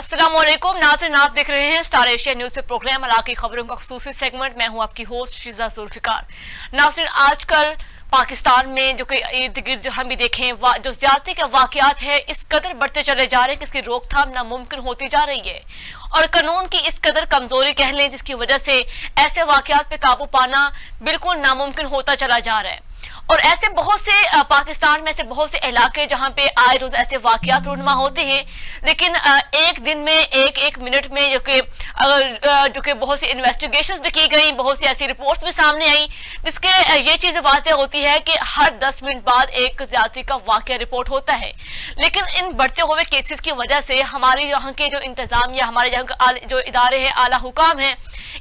अस्सलामुअलैकुम नाज़रीन, आप देख रहे हैं स्टार एशिया न्यूज पे प्रोग्राम इलाकी खबरों का खुसूसी सेगमेंट। मैं हूं आपकी होस्ट शीजा जुल्फिकार। नाज़रीन, आजकल पाकिस्तान में जो कि इर्द गिर्द जो हम भी देखें जो ज्यादती के वाकयात है इस कदर बढ़ते चले जा रहे हैं कि इसकी रोकथाम नामुमकिन होती जा रही है और कानून की इस कदर कमजोरी कह लें जिसकी वजह से ऐसे वाकयात पे काबू पाना बिल्कुल नामुमकिन होता चला जा रहा है। और ऐसे बहुत से पाकिस्तान में ऐसे बहुत से इलाके जहां पे आए रोज ऐसे वाकयात रूनुमा होते हैं, लेकिन एक दिन में एक मिनट में जो कि बहुत सी इन्वेस्टिगेशंस भी की गई, बहुत सी ऐसी रिपोर्ट्स भी सामने आई जिसके ये चीजें वाज़ेह होती है कि हर 10 मिनट बाद एक ज्यादती का वाकया रिपोर्ट होता है। लेकिन इन बढ़ते हुए केसेस की वजह से हमारे यहाँ के जो इंतजाम या हमारे यहाँ के जो इदारे हैं, आला हुकाम है,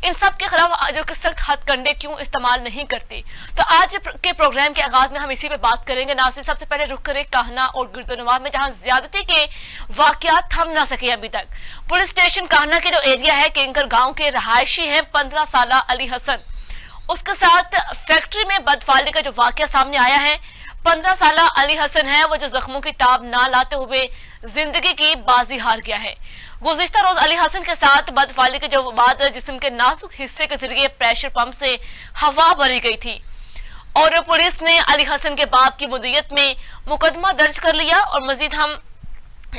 इन सब के खिलाफ जो कि सख्त हथकंडे क्यों इस्तेमाल नहीं करते। तो आज के प्रोग्राम के आगाज में हम इसी पे बात करेंगे। नाज़रीन, सबसे पहले रुक करें काहना और गिरदोनवाब में जहां ज्यादती के वाकयात थम ना सके अभी तक। पुलिस स्टेशन काहना के जो एरिया है किंकर गांव के रहायशी हैं 15 साल अली हसन, उसके साथ फैक्ट्री में बदफाली का जो वाकया सामने आया है। 15 साल अली हसन है वो जो जख्मों की ताब ना लाते हुए जिंदगी की बाजी हार गया है। गुज़िश्ता रोज अली हसन के साथ बदफाली के जो बाद जिस्म के नाजुक हिस्से के जरिए प्रेशर पंप से हवा भरी गई थी और पुलिस ने अली हसन के बाप की मुद्दत में मुकदमा दर्ज कर लिया। और मजीद हम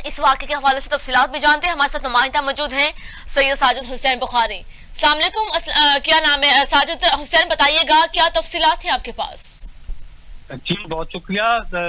इस वाक़े के हवाले से तफसीलात भी जानते हैं। हमारे साथ नुमाइंदा मौजूद हैं सैयद साजिद हुसैन बुखारी। अस्सलाम वालेकुम। क्या नाम है साजिद हुसैन, बताइएगा क्या तफसीलात है आपके पास? जी बहुत शुक्रिया।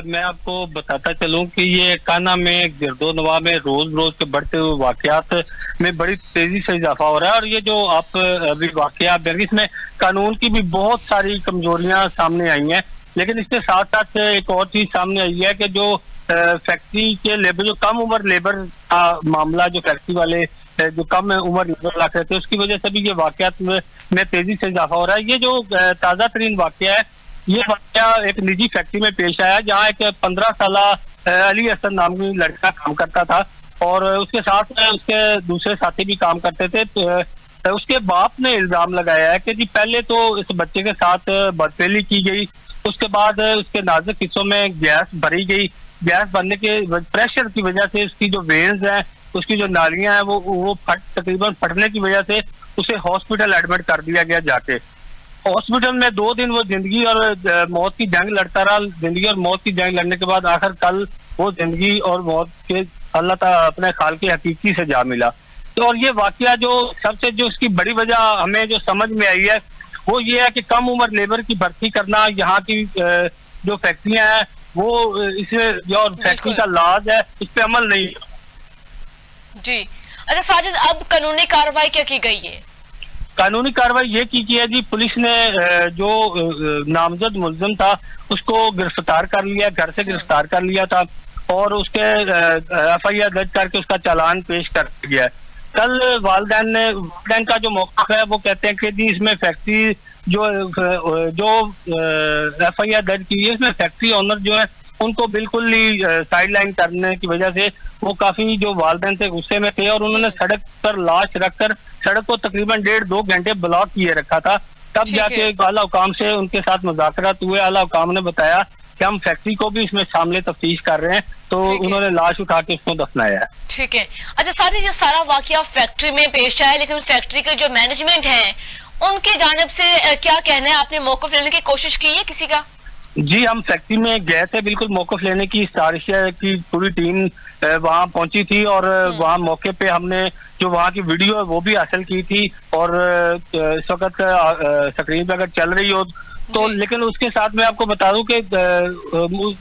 मैं आपको बताता चलूं कि ये काना में गिरदोनवा में रोज रोज के बढ़ते हुए वाकयात में बड़ी तेजी से इजाफा हो रहा है और ये जो आप अभी वाकया इसमें कानून की भी बहुत सारी कमजोरियां सामने आई हैं। लेकिन इसके साथ साथ एक और चीज सामने आई है कि जो फैक्ट्री के लेबर, जो कम उम्र लेबर का मामला, जो फैक्ट्री वाले जो कम उम्र लेबर रखे थे, उसकी वजह से भी ये वाकयात में तेजी से इजाफा हो रहा है। ये जो ताज़ा तरीन वाकया है, ये वाकया एक निजी फैक्ट्री में पेश आया जहाँ एक 15 साल अली हसन नाम की लड़का काम करता था और उसके साथ उसके दूसरे साथी भी काम करते थे। तो उसके बाप ने इल्जाम लगाया है कि जी पहले तो इस बच्चे के साथ बदफेली की गई, उसके बाद उसके नाजुक हिस्सों में गैस भरी गई। गैस भरने के प्रेशर की वजह से उसकी जो वेन्स हैं, उसकी जो नालियां हैं, वो तकरीबन फटने की वजह से उसे हॉस्पिटल एडमिट कर दिया गया। जाके हॉस्पिटल में 2 दिन वो जिंदगी और मौत की जंग लड़ता रहा। जिंदगी और मौत की जंग लड़ने के बाद आखिर कल वो जिंदगी और मौत के अल्लाह ताला अपने खाल की हकीकी से जा मिला। तो और ये वाकया जो सबसे जो इसकी बड़ी वजह हमें जो समझ में आई है वो ये है कि कम उम्र लेबर की भर्ती करना, यहाँ की जो फैक्ट्रियां हैं वो इसे जो फैक्ट्री का लाज है इस पे अमल नहीं। जी अच्छा साजिद, अब कानूनी कार्रवाई क्या की गई है? कानूनी कार्रवाई ये की है जी, पुलिस ने जो नामजद मुल्जिम था उसको गिरफ्तार कर लिया, घर से गिरफ्तार कर लिया था और उसके FIR दर्ज करके उसका चालान पेश कर दिया है। कल वालिदैन का जो मौक़िफ़ है वो कहते हैं कि जी इसमें फैक्ट्री जो FIR दर्ज की है, इसमें फैक्ट्री ओनर जो है उनको बिल्कुल ही साइडलाइन करने की वजह से वो काफी जो वालिदैन थे गुस्से में थे और उन्होंने सड़क पर लाश रखकर सड़क को तकरीबन 1.5-2 घंटे ब्लॉक किए रखा था। तब जाके आला हुकाम से उनके साथ मुज़ाकरात हुए। आला हुकाम ने बताया कि हम फैक्ट्री को भी इसमें शामिल तफ्तीश कर रहे हैं, तो उन्होंने लाश उठा के उसको दफनाया है। ठीक है। अच्छा साजिद, ये सारा वाकया फैक्ट्री में पेश आया, लेकिन फैक्ट्री के जो मैनेजमेंट है उनकी जानिब से क्या कहना है? आपने मौक़िफ़ लेने की कोशिश की है किसी का? जी हम फैक्ट्री में गए थे, बिल्कुल मौक़िफ़ लेने की स्टार एशिया की पूरी टीम वहाँ पहुंची थी और वहाँ मौके पे हमने जो वहाँ की वीडियो है वो भी हासिल की थी और इस वक्त स्क्रीन पे अगर चल रही हो तो। लेकिन उसके साथ मैं आपको बता दूं कि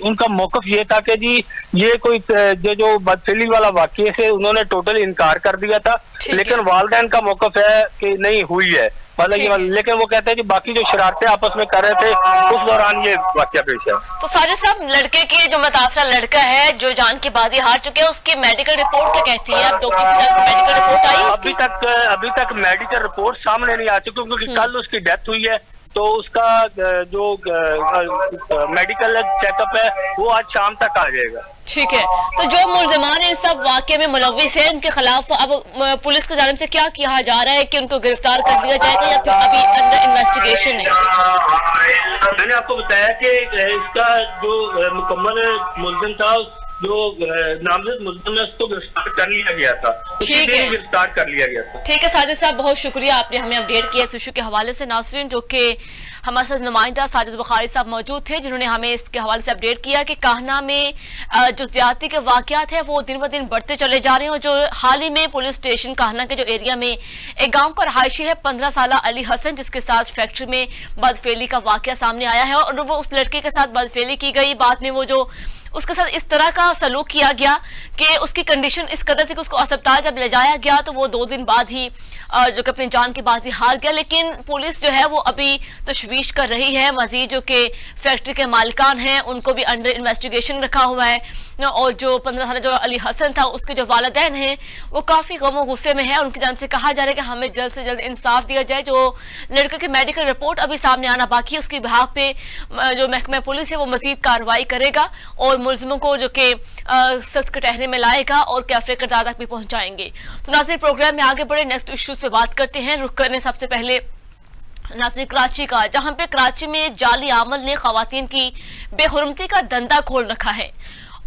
उनका मौक़िफ़ ये था कि जी ये कोई जो बदफेली वाला वाक़ये से उन्होंने टोटल इनकार कर दिया था, लेकिन वालिदैन का मौक़िफ़ है कि नहीं हुई है, लेकिन वो कहते हैं कि बाकी जो शरारतें आपस में कर रहे थे उस दौरान ये वाकया पेश है। तो साजिद साहब, लड़के के जो मुतासरा लड़का है जो जान की बाजी हार चुके हैं, उसकी मेडिकल रिपोर्ट क्या कहती है? अब डॉक्टर की मेडिकल रिपोर्ट आई? अभी तक मेडिकल रिपोर्ट सामने नहीं आ चुकी क्योंकि कल उसकी डेथ हुई है, तो उसका जो मेडिकल चेकअप है वो आज शाम तक आ जाएगा। ठीक है। तो जो मुल्ज़िमान इन सब वाक़े में मुलव्विस है उनके खिलाफ अब पुलिस की जानिब से क्या किया जा रहा है कि उनको गिरफ्तार कर लिया जाएगा या फिर अभी अंडर इन्वेस्टिगेशन है? मैंने आपको बताया कि इसका जो मुकम्मल मुल्ज़िम था जो नामजद मुल्जिम है उसको गिरफ्तार कर लिया गया था, ठीक है, गिरफ्तार कर लिया गया था। ठीक है साजिद साहब, बहुत शुक्रिया, आपने हमें अपडेट किया इस इशू के हवाले से। नाज़रीन, जो कि हमारे साथ नुमाइंदा साजिद बुखारी साहब मौजूद थे, जिन्होंने हमें इसके हवाले से अपडेट किया कि काहना में जो ज्यादती के वाकयात है वो दिन ब दिन बढ़ते चले जा रहे हैं। और जो हाल ही में पुलिस स्टेशन काहना के जो एरिया में एक गांव का रहायशी है 15 साल अली हसन, जिसके साथ फैक्ट्री में बदफेली का वाकया सामने आया है और वो उस लड़के के साथ बदफेली की गई। बाद में वो जो उसके साथ इस तरह का सलूक किया गया कि उसकी कंडीशन इस कदर थी कि उसको अस्पताल जब ले जाया गया तो वो 2 दिन बाद ही जो कि अपनी जान की बाजी हार गया। लेकिन पुलिस जो है वो अभी तशवीश कर रही है। मजीद जो कि फैक्ट्री के मालिकान हैं उनको भी अंडर इन्वेस्टिगेशन रखा हुआ है और जो 15 साल जो अली हसन था उसके जो वालिदैन हैं वो काफी गम गुस्से में है। उनकी जान से कहा जा रहा है कि हमें जल्द से जल्द इंसाफ दिया जाए। जो लड़के की मेडिकल रिपोर्ट अभी सामने आना बाकी है, उसकी बिहाफ पे जो महकमा पुलिस है वो मजीद कार्रवाई करेगा और मुलजिमों को जो कि सख्त कटहरे में लाएगा और कैफे किरदार तक भी पहुंचाएंगे। तो नाज़रीन, प्रोग्राम में आगे बढ़े, नेक्स्ट इश्यूज पे बात करते हैं। रुख करने सबसे पहले नाज़रीन कराची का, जहां पे कराची में जाली आमल ने खवातीन की बेहुरमती का धंधा खोल रखा है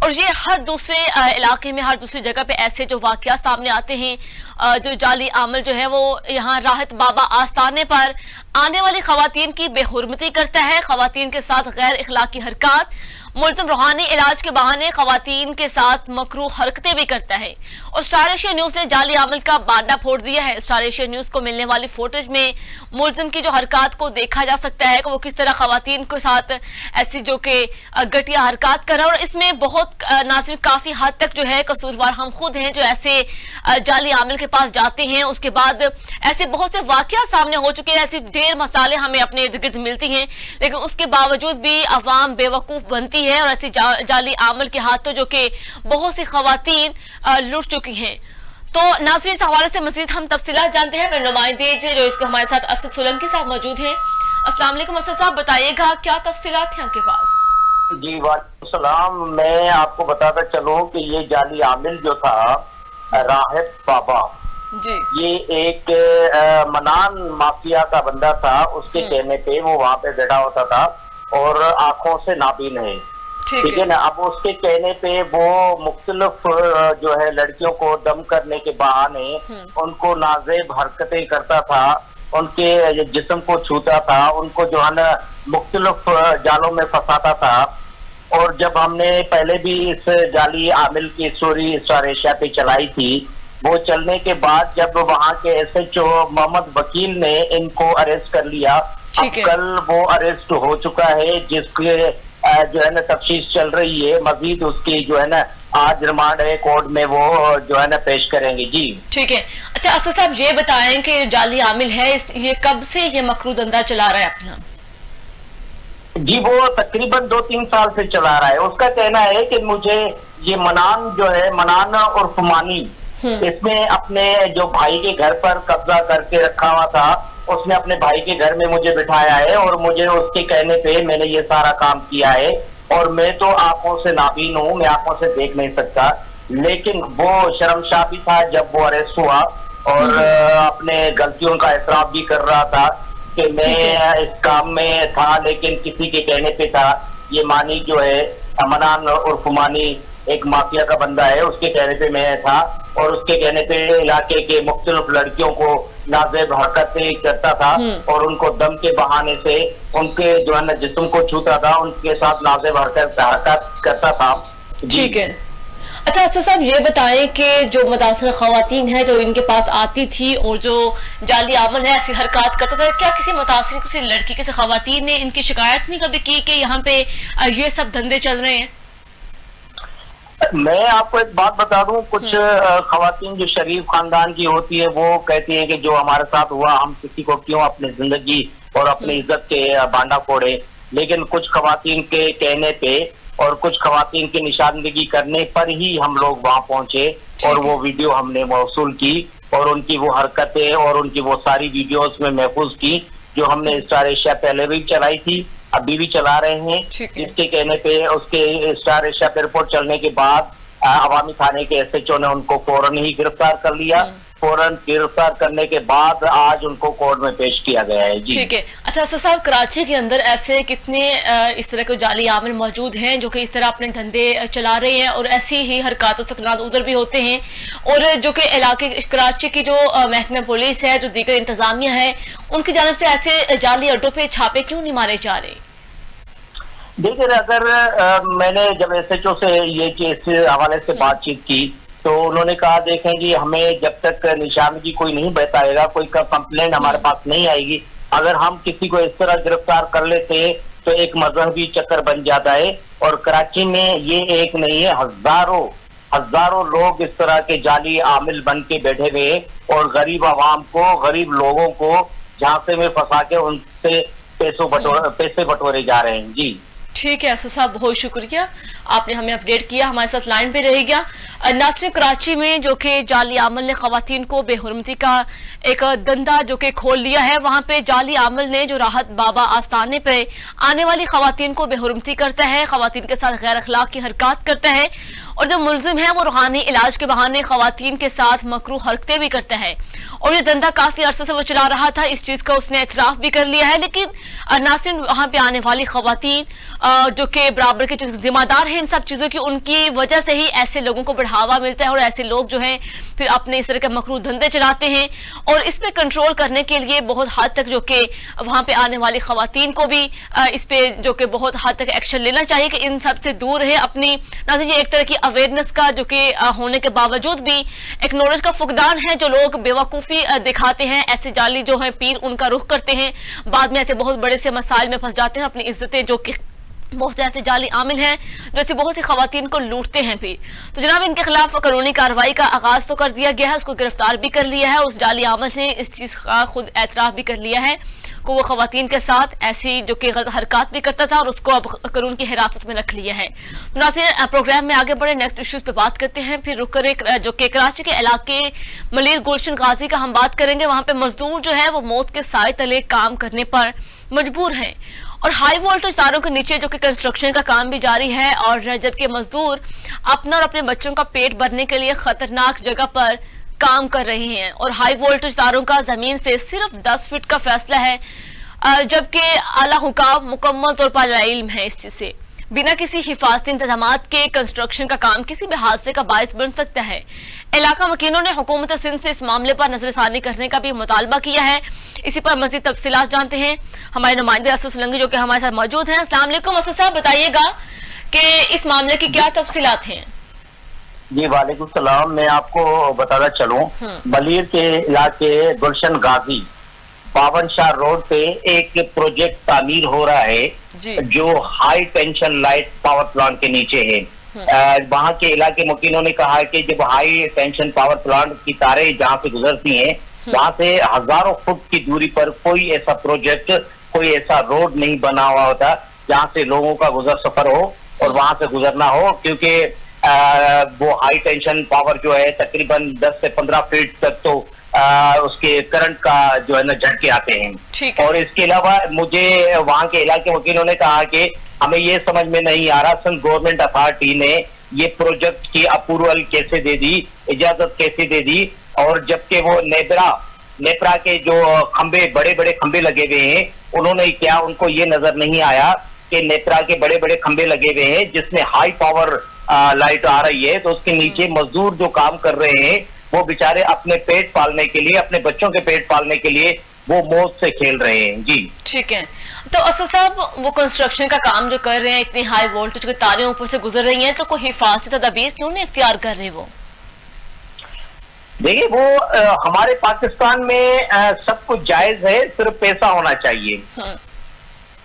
और ये हर दूसरे इलाके में, हर दूसरी जगह पे ऐसे जो वाकया सामने आते हैं। जो जाली आमल जो है वो यहाँ राहत बाबा आस्थाने पर आने वाली खवातीन की बेहुरमती करता है, खवातीन के साथ गैर इखलाकी हरकत, मुल्ज़िम रूहानी इलाज के बहाने खवातीन के साथ मकरूह हरकतें भी करता है। और स्टार एशिया न्यूज ने जाली आमल का बांडा फोड़ दिया है। स्टार एशिया न्यूज को मिलने वाली फुटेज में मुल्ज़िम की जो हरकत को देखा जा सकता है कि वो किस तरह खवातीन के साथ ऐसी जो कि घटिया हरकत कर रहा है। और इसमें बहुत नाज़रीन काफी हद तक जो है कसूरवार हम खुद हैं जो ऐसे जाली आमिल के पास जाते हैं। उसके बाद ऐसे बहुत से वाकया सामने हो चुके हैं, ऐसी ढेर मसाले हमें अपने इर्द गिर्द मिलती हैं, लेकिन उसके बावजूद भी अवाम बेवकूफ बनती है और ऐसी जाली आमिल के हाथों जो कि बहुत सी खवातीन लुट चुकी हैं। तो नाज़रीन, इस हवाले से मजीद हम तफसीलात जानते हैं। नुमाइंदे जो इसके हमारे साथ असद सोलंकी साहब मौजूद हैं। अस्सलाम वालेकुम असद साहब, बताइएगा क्या तफसीलात हैं आपके पास? जी वालेकुम सलाम। मैं आपको बताता चलूं कि ये जाली आमिल जो था राहत बाबा जी, ये एक मनान माफिया का बंदा था। उसके कहने पे वो वहाँ पे बैठा होता था और आंखों से नाबीन है, ठीक है ना। अब उसके कहने पे वो मुख्तलिफ जो है लड़कियों को दम करने के बहाने उनको नाजेब हरकतें करता था, उनके जिस्म को छूता था, उनको जो है ना मुख्तलिफ जालों में फंसाता था। और जब हमने पहले भी इस जाली आमिल की स्टोरी स्टार एशिया पे चलाई थी, वो चलने के बाद जब वहाँ के SHO मोहम्मद वकील ने इनको अरेस्ट कर लिया, अब कल वो अरेस्ट हो चुका है, जिसके जो है ना तफ्तीश चल रही है। मजीद उसकी जो है ना आज रिमांड है, कोर्ट में वो जो है ना पेश करेंगे। जी ठीक है। अच्छा असद साहब, ये बताएं कि जाली आमिल है ये कब से ये मकरू धंधा चला रहा है अपना? जी वो तकरीबन 2-3 साल से चला रहा है। उसका कहना है कि मुझे ये मनान जो है, मनान और फुमानी, इसमें अपने जो भाई के घर पर कब्जा करके रखा हुआ था, उसने अपने भाई के घर में मुझे बिठाया है और मुझे उसके कहने पे मैंने ये सारा काम किया है। और मैं तो आंखों से नाबीन हूँ, मैं आंखों से देख नहीं सकता, लेकिन वो शर्मशाह भी था जब वो अरेस्ट हुआ और अपने गलतियों का एतराफ भी कर रहा था कि मैं इस काम में था, लेकिन किसी के कहने पे था। ये मानी जो है मनान और फुमानी एक माफिया का बंदा है, उसके कहने पे मैं था और उसके कहने पे इलाके के मुख्तलिफ लड़कियों को नाजेब हरकतें करता था और उनको दम के बहाने से उनके जो है ना जिस्म को छूता था, उनके साथ नाजेब हरकत करता था। ठीक है। अच्छा असद साहब, ये बताएं कि जो मुतासर खवातीन है जो इनके पास आती थी और जो जाली आमल है ऐसी हरकत करता था, क्या किसी मुतासर किसी लड़की किसी खवातीन ने इनकी शिकायत नहीं कभी की कि यहाँ पे ये सब धंधे चल रहे हैं? मैं आपको एक बात बता दूं, कुछ खवातीन जो शरीफ खानदान की होती है वो कहती है कि जो हमारे साथ हुआ हम किसी को क्यों अपनी जिंदगी और अपनी इज्जत के बांडा फोड़े। लेकिन कुछ खवातीन के कहने पे और कुछ खवातीन की निशानदेही करने पर ही हम लोग वहां पहुंचे और वो वीडियो हमने मौसूल की और उनकी वो हरकतें और उनकी वो सारी वीडियोस में महफूज की जो हमने स्टार एशिया पहले भी चलाई थी, अभी भी चला रहे हैं। इसके कहने पे उसके स्टार एशिया पे रिपोर्ट चलने के बाद अवामी थाने के SHO ने उनको फौरन ही गिरफ्तार कर लिया फौरन गिरफ्तार करने के बाद आज उनको कोर्ट में पेश किया गया है। जी ठीक है। अच्छा असद साहब, कराची के अंदर ऐसे कितने इस तरह के जाली आमिल मौजूद हैं जो कि इस तरह अपने धंधे चला रहे हैं और ऐसी ही हरकतों सकनात उधर भी होते हैं, और जो कि इलाके कराची की जो महकमा पुलिस है, जो दीगर इंतजामिया है, उनकी जानिब से ऐसे जाली अड्डों पे छापे क्यों नहीं मारे जा रहे? देखिए, अगर मैंने जब SHO से ये इस हवाले से बातचीत की तो उन्होंने कहा, देखें जी, हमें जब तक निशानगी कोई नहीं बताएगा, कोई कंप्लेंट हमारे पास नहीं आएगी, अगर हम किसी को इस तरह गिरफ्तार कर लेते हैं तो एक मजहबी चक्कर बन जाता है। और कराची में ये एक नहीं है, हजारों लोग इस तरह के जाली आमिल बन के बैठे हुए हैं और गरीब आवाम को, गरीब लोगों को झांसे में फंसा के उनसे पैसे बटोरे जा रहे हैं। जी ठीक है असद साहब, बहुत शुक्रिया, आपने हमें अपडेट किया, हमारे साथ लाइन पे रहेगा। नासिर, कराची में जो कि जाली आमल ने खवातीन को बेहुरमती का एक धंधा जो कि खोल लिया है, वहां पे जाली आमल ने जो राहत बाबा आस्थाने पे आने वाली खवातीन को बेहुरमती करता है, खवातीन के साथ गैर अखलाक की हरकत करता है, और जो मुलजिम है वो रूहानी इलाज के बहाने खवातीन के साथ मकरू हरकतें भी करता है, और ये धंधा काफी अरसे से वो चला रहा था, इस चीज का उसने एतराफ भी कर लिया है। लेकिन नासिर, वहां पे आने वाली खवातीन जो कि बराबर के जो जिम्मेदार है इन सब चीजों की, उनकी वजह से ही ऐसे लोगों को बढ़ावा मिलता है और ऐसे लोग जो हैं फिर अपने इस तरह के मकरू धंधे चलाते हैं। और इस पे कंट्रोल करने के लिए बहुत हद तक जो कि वहां पे आने वाली खवातीन को भी इस पे जो कि बहुत हद तक एक्शन लेना चाहिए कि इन सब से दूर रहे। अपनी नाज़रीन, ये एक तरह की अवेयरनेस का जो कि होने के बावजूद भी एक नॉलेज का फुकदान है, जो लोग बेवकूफ़ी दिखाते हैं, ऐसे जाली जो है पीर उनका रुख करते हैं, बाद में ऐसे बहुत बड़े से मसाइल में फंस जाते हैं, अपनी इज्जतें, जो कि बहुत से ऐसे जाली आमिल हैं जो ऐसी बहुत सी खवातीन को लूटते हैं भी। तो जनाब, इनके खिलाफ कानूनी कार्रवाई का आगाज तो कर दिया गया है, उसको गिरफ्तार भी कर लिया है, और उस जाली आमिल ने इस चीज का खुद एतराफ भी कर लिया है कि वो खवातीन के साथ ऐसी जो कि गलत हरकत भी करता था, और उसको अब कानून की हिरासत में रख लिया है। तो नाज़रीन, प्रोग्राम में आगे बढ़े, नेक्स्ट इश्यूज पे बात करते हैं, फिर रुक कर जो कि कराची के इलाके मलिर गुलशन गाजी का हम बात करेंगे। वहां पे मजदूर जो है वो मौत के साए तले काम करने पर मजबूर हैं, और हाई वोल्टेज तारों के नीचे जो कि कंस्ट्रक्शन का काम भी जारी है, और जबकि मजदूर अपना और अपने बच्चों का पेट भरने के लिए खतरनाक जगह पर काम कर रहे हैं, और हाई वोल्टेज तारों का जमीन से सिर्फ 10 फीट का फैसला है, जबकि आला हुकाम मुकम्मल तौर पर इल्म है इस चीज से। बिना किसी हिफाजती इंतजामात के कंस्ट्रक्शन का काम किसी भी हादसे का बायस बन सकता है। इलाका वकीलों ने हुकूमत सिंध से इस मामले पर नजरसानी करने का भी मुतालबा किया है। इसी पर मजीद तफसीलात जानते हैं हमारे नुमाइंदे असद सुलंगी जो कि हमारे साथ मौजूद हैं। अस्सलाम वालेकुम असद साहब, बताइएगा कि इस मामले की क्या तफसीलात हैं? जी वालेकुम सलाम, मैं आपको बताना चलूं, मलिर के इलाके गुलशन गाजी 52 शाह रोड पे एक प्रोजेक्ट तामीर हो रहा है जो high tension light power plant के नीचे है। वहां के इलाके मुकीनों ने कहा है कि जब हाई टेंशन पावर प्लांट की तारें जहां से गुजरती हैं, वहां से हजारों फुट की दूरी पर कोई ऐसा प्रोजेक्ट, कोई ऐसा रोड नहीं बना हुआ होता जहां से लोगों का गुजर सफर हो और वहां से गुजरना हो, क्योंकि वो हाई टेंशन पावर जो है तकरीबन 10 से 15 फीट तक तो उसके करंट का जो है ना झटके आते हैं। और इसके अलावा मुझे वहां के इलाके वकीलों ने कहा कि हमें ये समझ में नहीं आ रहा सिंध गवर्नमेंट अथॉरिटी ने ये प्रोजेक्ट की अप्रूवल कैसे दे दी, इजाजत कैसे दे दी, और जबकि वो नेपरा के जो खंबे, बड़े बड़े खंबे लगे हुए हैं, उन्होंने क्या, उनको ये नजर नहीं आया कि नेपरा के बड़े बड़े खंबे लगे हुए हैं जिसमें हाई पावर लाइट आ रही है, तो उसके नीचे मजदूर जो काम कर रहे हैं वो बेचारे अपने पेट पालने के लिए, अपने बच्चों के पेट पालने के लिए वो मौत से खेल रहे हैं। जी ठीक है। तो असद साहब, वो कंस्ट्रक्शन का काम जो कर रहे हैं, इतनी हाई वोल्टेज की तारें ऊपर से गुजर रही हैं, तो कोई हिफाजती तदबीर क्यों नहीं इख्तियार कर रहे? वो देखिए, वो हमारे पाकिस्तान में सब कुछ जायज है, सिर्फ पैसा होना चाहिए।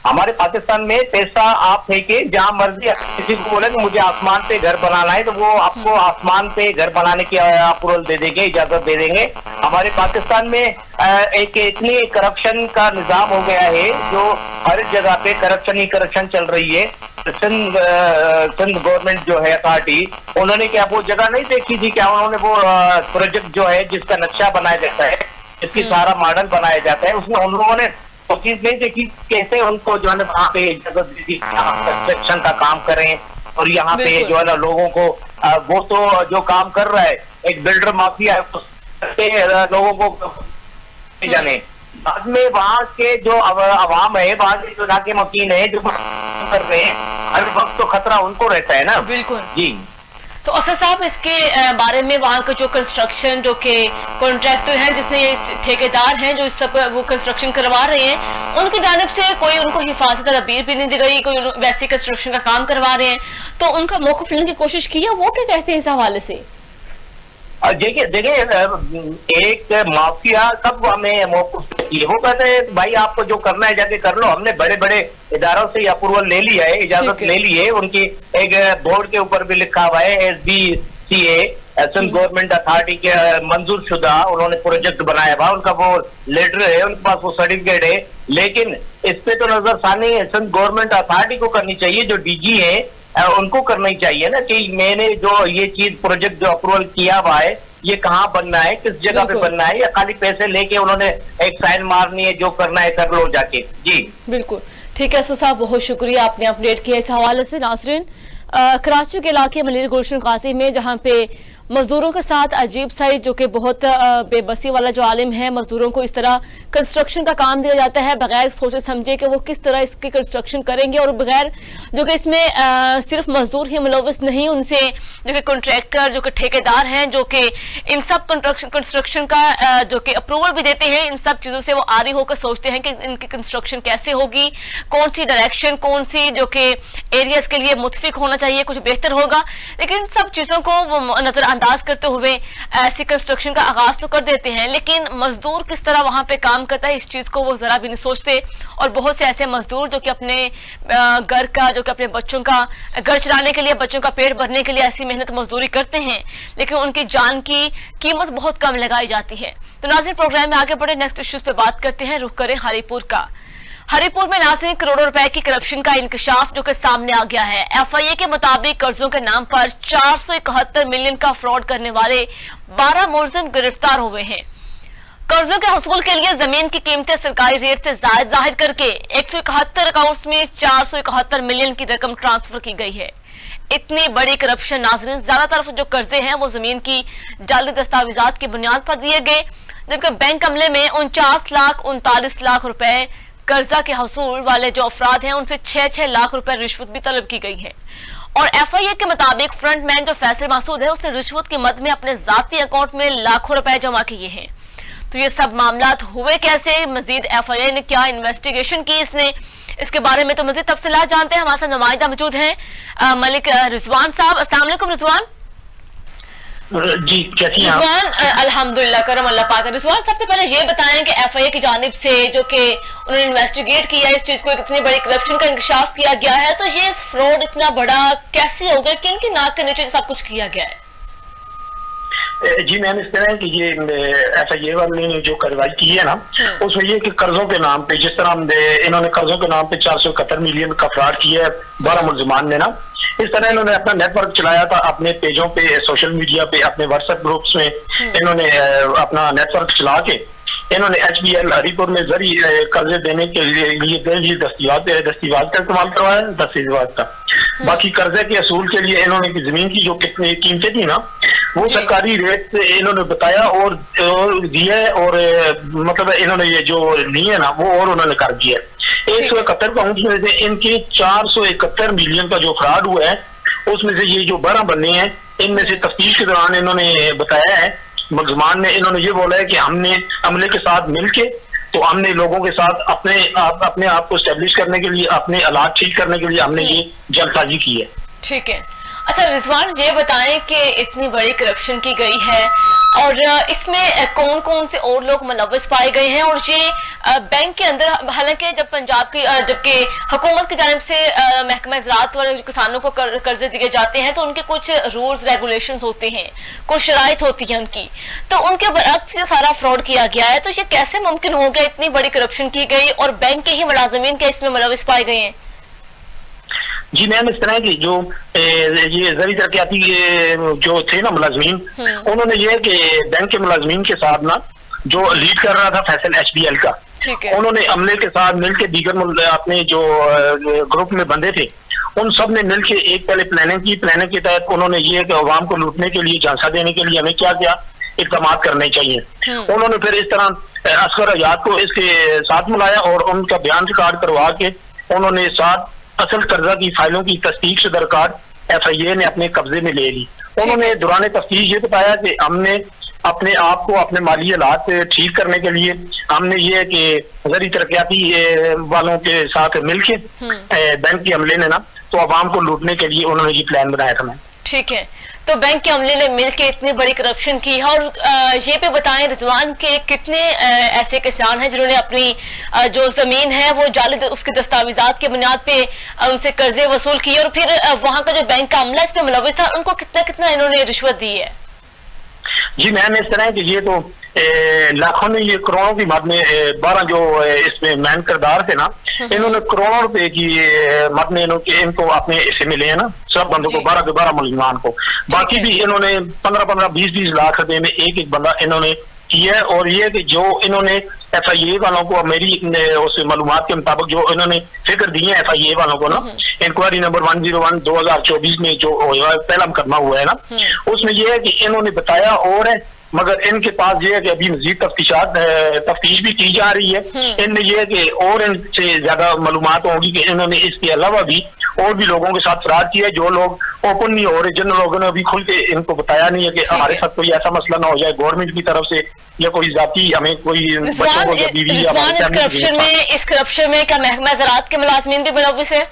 हमारे पाकिस्तान में पैसा आप फेंके जहां मर्जी, किसी को बोले कि मुझे आसमान पे घर बनाना है तो वो आपको आसमान पे घर बनाने की अप्रूवल दे देंगे, इजाजत दे देंगे। हमारे पाकिस्तान में एक इतनी करप्शन का निजाम हो गया है जो हर जगह पे करप्शन ही करप्शन चल रही है। सिंध गवर्नमेंट जो है अथॉरिटी, उन्होंने क्या वो जगह नहीं देखी थी क्या? उन्होंने वो प्रोजेक्ट जो है जिसका नक्शा बनाया जाता है, जिसकी सारा मॉडल बनाया जाता है, उसमें उन लोगों ने तो चीज नहीं देखी कैसे उनको जो है ना वहाँ पे इजाजत दी थी कंस्ट्रक्शन का काम करें, और यहाँ पे जो है ना लोगों को वो तो जो काम कर रहा है एक बिल्डर माफिया है, लोगों को जाने। बाद में वहाँ के जो अवाम है, वहाँ के जो इलाके मकीन है जो कर रहे हैं, हर वक्त तो खतरा उनको रहता है ना। बिल्कुल जी। तो असद साहब, इसके बारे में वहाँ का जो कंस्ट्रक्शन जो के कॉन्ट्रैक्टर हैं, जिसने ये ठेकेदार हैं जो इस सब वो कंस्ट्रक्शन करवा रहे हैं, उनकी जानिब से कोई उनको हिफाजत तदबीर भी नहीं दी गई, कोई वैसे कंस्ट्रक्शन का काम करवा रहे हैं, तो उनका मौक़िफ़ लेने की कोशिश की है, वो क्या कहते हैं इस हवाले से? देखिए एक माफिया कब हमें मौक़िफ़ देती है, वो कहते हैं भाई आपको जो करना है जाके कर लो, हमने बड़े बड़े इदारों से अप्रूवल ले लिया है, इजाजत ले ली है, उनकी एक बोर्ड के ऊपर भी लिखा हुआ है SBCA असम गवर्नमेंट अथॉरिटी के मंजूर शुदा, उन्होंने प्रोजेक्ट बनाया हुआ, उनका वो लेटर है, उनके पास वो सर्टिफिकेट है, लेकिन इस पे तो नजरसानी असम गवर्नमेंट अथॉरिटी को करनी चाहिए, जो DG है उनको करना ही चाहिए ना कि मैंने जो ये चीज प्रोजेक्ट जो अप्रूवल किया हुआ है ये कहाँ बनना है, किस जगह पे बनना है, या खाली पैसे लेके उन्होंने एक साइन मारनी है, जो करना है कर लो जाके। जी बिल्कुल ठीक है साहब, बहुत शुक्रिया आपने अपडेट किया इस हवाले से। नाज़रीन, कराची के इलाके मलिर गुलशन काजी में जहाँ पे मजदूरों के साथ अजीब सा जो कि बहुत बेबसी वाला जो आलिम है, मजदूरों को इस तरह कंस्ट्रक्शन का काम दिया जाता है बगैर सोचे समझे कि वो किस तरह इसकी कंस्ट्रक्शन करेंगे, और बगैर जो कि इसमें सिर्फ मजदूर ही मुलविस नहीं, उनसे जो कि कॉन्ट्रैक्टर जो कि ठेकेदार हैं जो कि इन सब कंस्ट्रक्शन का जो कि अप्रूवल भी देते हैं, इन सब चीज़ों से वो आरी होकर सोचते हैं कि इनकी कंस्ट्रक्शन कैसे होगी, कौन सी डायरेक्शन, कौन सी जो कि एरियाज के लिए मुतफिक होना चाहिए, कुछ बेहतर होगा, लेकिन इन सब चीज़ों को वो नजरअंदाज करते हुए ऐसी कंस्ट्रक्शन का आगाज तो कर देते हैं, लेकिन मजदूर किस तरह वहां पे काम करता है इस चीज को वो जरा भी नहीं सोचते। और बहुत से ऐसे मजदूर जो कि अपने घर का जो कि अपने बच्चों का घर चलाने के लिए, बच्चों का पेट भरने के लिए ऐसी मेहनत मजदूरी करते हैं, लेकिन उनकी जान की कीमत बहुत कम लगाई जाती है। तो नाज़रीन, प्रोग्राम में आगे बढ़े, नेक्स्ट इश्यूज पे बात करते हैं। रुख करें हरिपुर का। हरिपुर में नाज़रीन करोड़ों रुपए की करप्शन का इंकशाफ जो कि सामने आ गया है। FIA के मुताबिक कर्जों के नाम पर 471 मिलियन का फ्रॉड करने वाले 12 मुलजिम गिरफ्तार हुए हैं। कर्जों के हसूल के लिए जमीन की कीमतें सरकारी रेट से ज्यादा जाहिर करके 171 अकाउंट्स में 471 मिलियन की रकम ट्रांसफर की गई है। इतनी बड़ी करप्शन नाज़रीन, ज्यादातर जो कर्जे हैं वो जमीन की जाली दस्तावेजात की बुनियाद पर दिए गए, जबकि बैंक अमले में 49 लाख रुपए कर्जा के हसूल वाले जो अफराद हैं उनसे 6 लाख रुपए रिश्वत भी तलब की गई है। और FIA के मुताबिक फ्रंटमैन जो फैसल मासूद है उसने रिश्वत की मद में अपने जाती अकाउंट में लाखों रुपए जमा किए हैं। तो ये सब मामलात हुए कैसे, मजीद FIA ने क्या इन्वेस्टिगेशन की इसने, इसके बारे में तो मजीद तफसीलात जानते हैं। हमारे साथ नुमाइंदा मौजूद हैं मलिक रिजवान साहब। अस्सलाम वालेकुम रिजवान जी, कैसी हैं रिजवान? अल्हम्दुलिल्लाह, करम अल्लाह पाक। रिजवान, सबसे पहले ये बताएं कि FIA की जानिब से जो कि उन्होंने इन्वेस्टिगेट किया इस चीज को, इतनी बड़ी करप्शन का इंकशाफ किया गया है, तो ये फ्रॉड इतना बड़ा कैसे हो गया, किन की नाक के नीचे सब कुछ किया गया है? जी मैम, इस तरह की ये FIA वाले ने जो कार्रवाई की है ना, उसमें ये कि कर्जों के नाम पे जिस तरह इन्होंने कर्जों के नाम पे 471 मिलियन का फ्रॉड किया है 12 मुलजिमान ने ना, इस तरह इन्होंने अपना नेटवर्क चलाया था अपने पेजों पे, सोशल मीडिया पे, अपने व्हाट्सएप ग्रुप्स में इन्होंने अपना नेटवर्क चला के इन्होंने HBL हरिपुर में जरी कर्जे देने के लिए दस्तावेज का इस्तेमाल करवाया, दस्तावेज का। बाकी कर्जे के असूल के लिए इन्होंने जमीन की जो कितनी कीमतें थी ना वो सरकारी रेट से इन्होंने बताया और दिया है, और मतलब इन्होंने ये जो नहीं है ना वो और उन्होंने कर दिया। 171 अकाउंट में से इनके 471 मिलियन का जो फ्रॉड हुआ है उसमें से ये जो 12 बने हैं इनमें से तफ्तीश के दौरान इन्होंने बताया है, मुलजमान ने इन्होंने ये बोला है कि हमने अमले के साथ मिलके तो हमने लोगों के साथ अपने आप को एस्टेब्लिश करने के लिए, अपने हालात ठीक करने के लिए हमने ये जल्दबाजी की है। ठीक है। अच्छा रिजवान, ये बताएं कि इतनी बड़ी करप्शन की गई है और इसमें कौन कौन से और लोग मुलव्वस पाए गए हैं, और ये बैंक के अंदर, हालांकि जब पंजाब की जबकि हुकूमत की जानिब से महकमा ज़राअत वाले किसानों को कर्जे दिए जाते हैं तो उनके कुछ रूल्स रेगुलेशंस होते हैं, कुछ शराइत होती है उनकी, तो उनके बरअक्स ये सारा फ्रॉड किया गया है। तो ये कैसे मुमकिन हो गया, इतनी बड़ी करप्शन की गई और बैंक के ही मुलाजिमीन के इसमें मुलव्वस पाए गए हैं? जी मैम, इस तरह की जो ये जरी तरक्याती जो थे ना मुलाजमीन, उन्होंने ये कि बैंक के मुलाजमीन के साथ ना जो लीड कर रहा था फैसल HBL का, उन्होंने अमले के साथ मिलकर दीगर अपने जो ग्रुप में बंदे थे उन सब ने मिलकर एक पहले प्लानिंग की। प्लानिंग के तहत उन्होंने ये कि अवाम को लूटने के लिए, झांसा देने के लिए हमें क्या किया, इकदाम करने चाहिए। उन्होंने फिर इस तरह असगर आजाद को इसके साथ मिलाया और उनका बयान रिकॉर्ड करवा के उन्होंने 7 असल कर्जा की फाइलों की तस्दीक शुदा रिकॉर्ड FIA ने अपने कब्जे में ले ली। उन्होंने दौरान तफ्तीश ये बताया कि हमने अपने आप को अपने माली हालात ठीक करने के लिए हमने ये कि ज़री तरक्याती वालों के साथ मिलके बैंक के अमले ने ना तो अवाम को लूटने के लिए उन्होंने ये प्लान बनाया था। ठीक है, तो बैंक के अमले ने मिलकर इतनी बड़ी करप्शन की है। और ये पे बताएं रिजवान के कितने ऐसे किसान हैं जिन्होंने अपनी जो जमीन है वो जाली उसके दस्तावेजात के बुनियाद पे उनसे कर्जे वसूल किए और फिर वहां का जो बैंक का अमला इस पे मुलविस था उनको कितना कितना इन्होंने रिश्वत दी है? जी मैम, इस तरह कि ये तो लाखों में ये करोड़ों की मद में 12 जो इसमें मैन किरदार थे ना, इन्होंने करोड़ों रुपए की मद में इनको अपने हिस्से मिले हैं ना, सब बंदों को 12 के 12 मुलजमान को। बाकी भी इन्होंने 15-15, 20-20 लाख रुपए में एक एक बंदा इन्होंने किया है। और ये कि जो इन्होंने FIA वालों को मेरी उस मालूमात के मुताबिक जो इन्होंने फिक्र दी है FIA वालों को ना, इंक्वायरी नंबर 101/2024 में जो पहला मुकदमा हुआ है ना, उसमें यह है कि इन्होंने बताया और है, मगर इनके पास ये है कि अभी मजीद तफ्तीश भी की जा रही है। इनमें यह है कि और इनसे ज्यादा मालूमात होंगी कि इन्होंने इसके अलावा भी और भी लोगों के साथ फ्रॉड किया है, जो लोग ओपन नहीं हो रहे, जिन लोगों ने अभी खुल के इनको बताया नहीं है कि हमारे साथ कोई ऐसा मसला ना हो जाए गवर्नमेंट की तरफ से या कोई जाती हमें कोई बच्चों को या बीवी या इस करप्शन में क्या महकमा ज़राअत के मुलाजमीन भी मुलव्विस है?